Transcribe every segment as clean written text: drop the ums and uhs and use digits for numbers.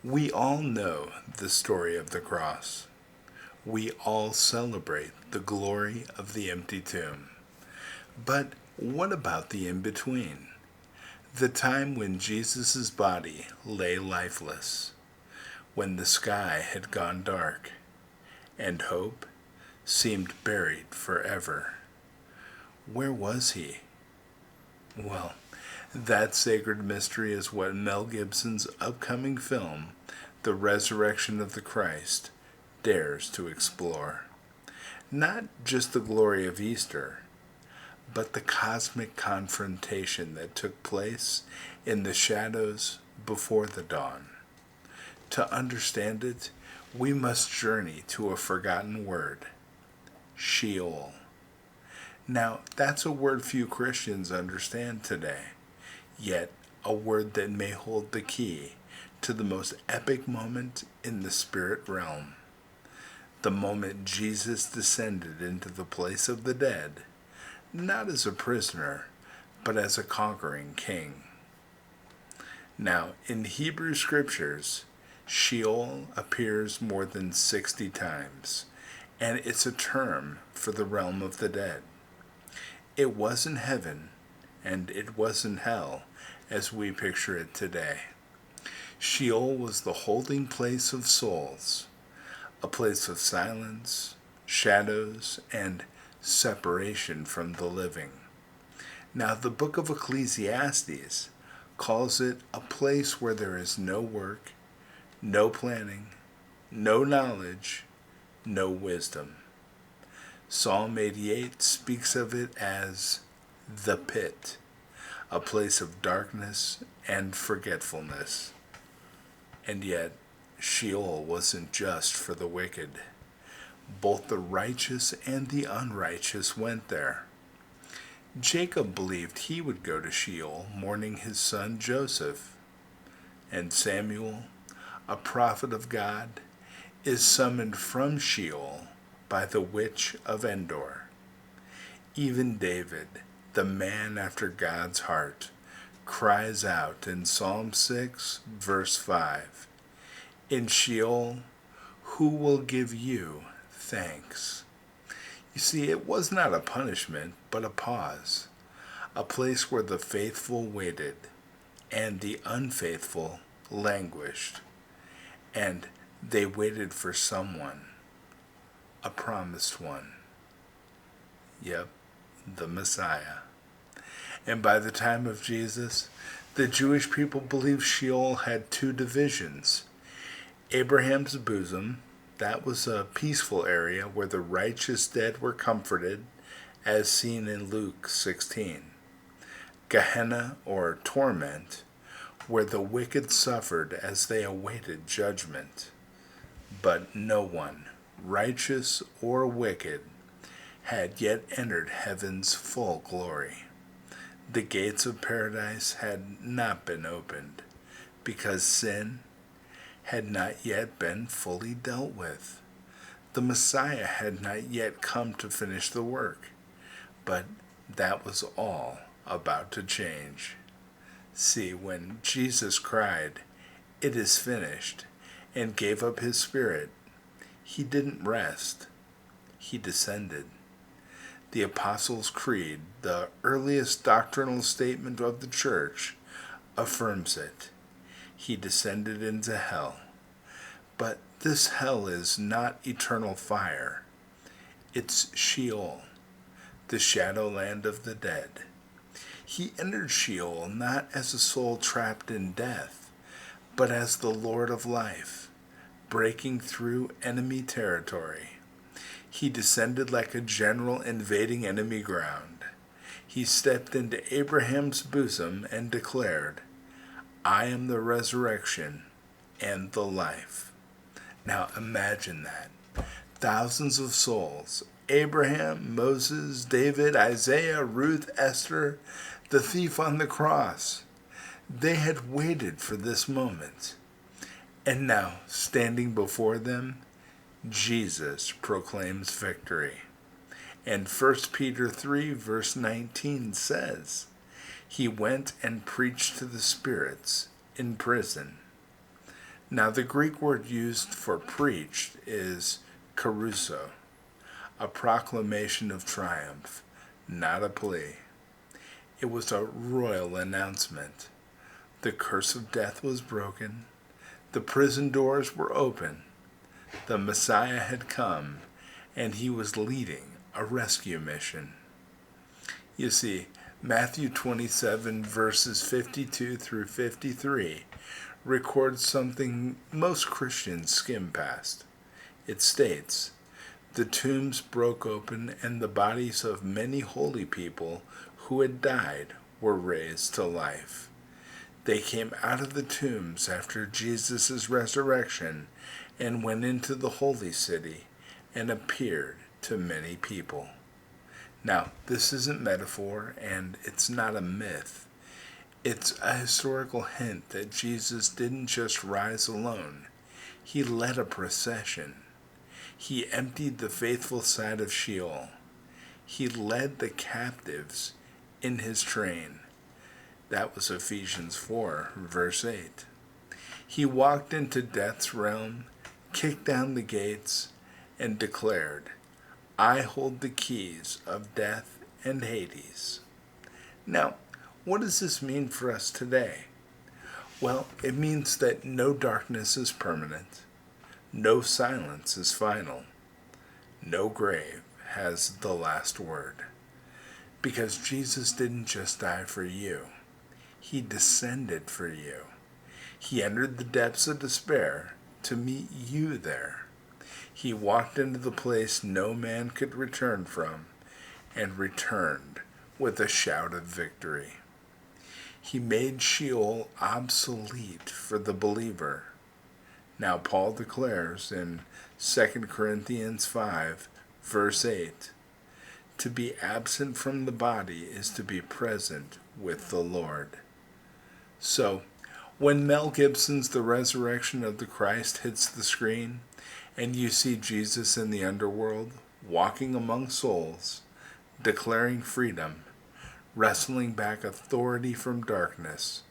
We all know the story of the cross. We all celebrate the glory of the empty tomb. But what about the in-between? The time when Jesus' body lay lifeless, when the sky had gone dark, and hope seemed buried forever. Where was he? Well, that sacred mystery is what Mel Gibson's upcoming film, The Resurrection of the Christ, dares to explore. Not just the glory of Easter, but the cosmic confrontation that took place in the shadows before the dawn. To understand it, we must journey to a forgotten word, Sheol. Now, that's a word few Christians understand today, yet a word that may hold the key to the most epic moment in the spirit realm. The moment Jesus descended into the place of the dead, not as a prisoner, but as a conquering king. Now, in Hebrew scriptures, Sheol appears more than 60 times, and it's a term for the realm of the dead. It wasn't heaven, and it wasn't hell, as we picture it today. Sheol was the holding place of souls, a place of silence, shadows, and separation from the living. Now, the book of Ecclesiastes calls it a place where there is no work, no planning, no knowledge, no wisdom. Psalm 88 speaks of it as the pit, a place of darkness and forgetfulness. And yet, Sheol wasn't just for the wicked. Both the righteous and the unrighteous went there. Jacob believed he would go to Sheol, mourning his son Joseph. And Samuel, a prophet of God, is summoned from Sheol by the witch of Endor. Even David, the man after God's heart, cries out in Psalm 6, verse 5, "In Sheol, who will give you thanks?" You see, it was not a punishment, but a pause, a place where the faithful waited and the unfaithful languished. And they waited for someone, a promised one. Yep, the Messiah. And by the time of Jesus, the Jewish people believed Sheol had two divisions. Abraham's bosom, that was a peaceful area where the righteous dead were comforted, as seen in Luke 16. Gehenna, or torment, where the wicked suffered as they awaited judgment. But no one, righteous or wicked, had yet entered heaven's full glory. The gates of paradise had not been opened, because sin had not yet been fully dealt with. The Messiah had not yet come to finish the work, but that was all about to change. See, when Jesus cried, "It is finished," and gave up his spirit, he didn't rest. He descended. The Apostles' Creed, the earliest doctrinal statement of the Church, affirms it. He descended into hell. But this hell is not eternal fire. It's Sheol, the shadowland of the dead. He entered Sheol not as a soul trapped in death, but as the Lord of life, breaking through enemy territory. He descended like a general invading enemy ground. He stepped into Abraham's bosom and declared, "I am the resurrection and the life." Now imagine that. Thousands of souls, Abraham, Moses, David, Isaiah, Ruth, Esther, the thief on the cross, they had waited for this moment. And now, standing before them, Jesus proclaims victory. And 1 Peter 3 verse 19 says, "He went and preached to the spirits in prison." Now, the Greek word used for preached is caruso, a proclamation of triumph, not a plea. It was a royal announcement. The curse of death was broken. The prison doors were open. The Messiah had come, and he was leading a rescue mission. You see, Matthew 27, verses 52 through 53, records something most Christians skim past. It states, "The tombs broke open, and the bodies of many holy people who had died were raised to life. They came out of the tombs after Jesus' resurrection and went into the holy city and appeared to many people." Now, this isn't metaphor, and it's not a myth. It's a historical hint that Jesus didn't just rise alone. He led a procession. He emptied the faithful side of Sheol. He led the captives in his train. That was Ephesians 4, verse 8. He walked into death's realm, kicked down the gates, and declared, "I hold the keys of death and Hades." Now, what does this mean for us today? Well, it means that no darkness is permanent, no silence is final, no grave has the last word. Because Jesus didn't just die for you, he descended for you. He entered the depths of despair to meet you there. He walked into the place no man could return from and returned with a shout of victory. He made Sheol obsolete for the believer. Now Paul declares in 2 Corinthians 5, verse 8, "To be absent from the body is to be present with the Lord." So, when Mel Gibson's The Resurrection of the Christ hits the screen, and you see Jesus in the underworld, walking among souls, declaring freedom, wrestling back authority from darkness,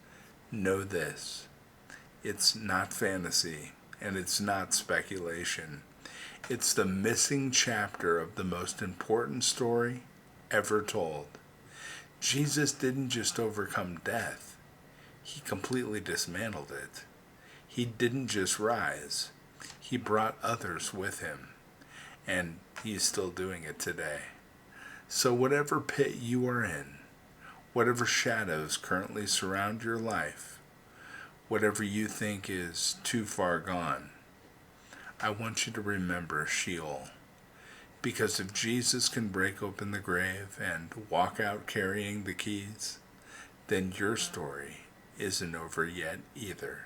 know this: it's not fantasy, and it's not speculation. It's the missing chapter of the most important story ever told. Jesus didn't just overcome death, he completely dismantled it. He didn't just rise, he brought others with him, and he's still doing it today. So whatever pit you are in, whatever shadows currently surround your life, whatever you think is too far gone, I want you to remember Sheol. Because if Jesus can break open the grave and walk out carrying the keys, then your story isn't over yet either.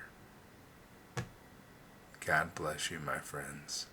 God bless you, my friends.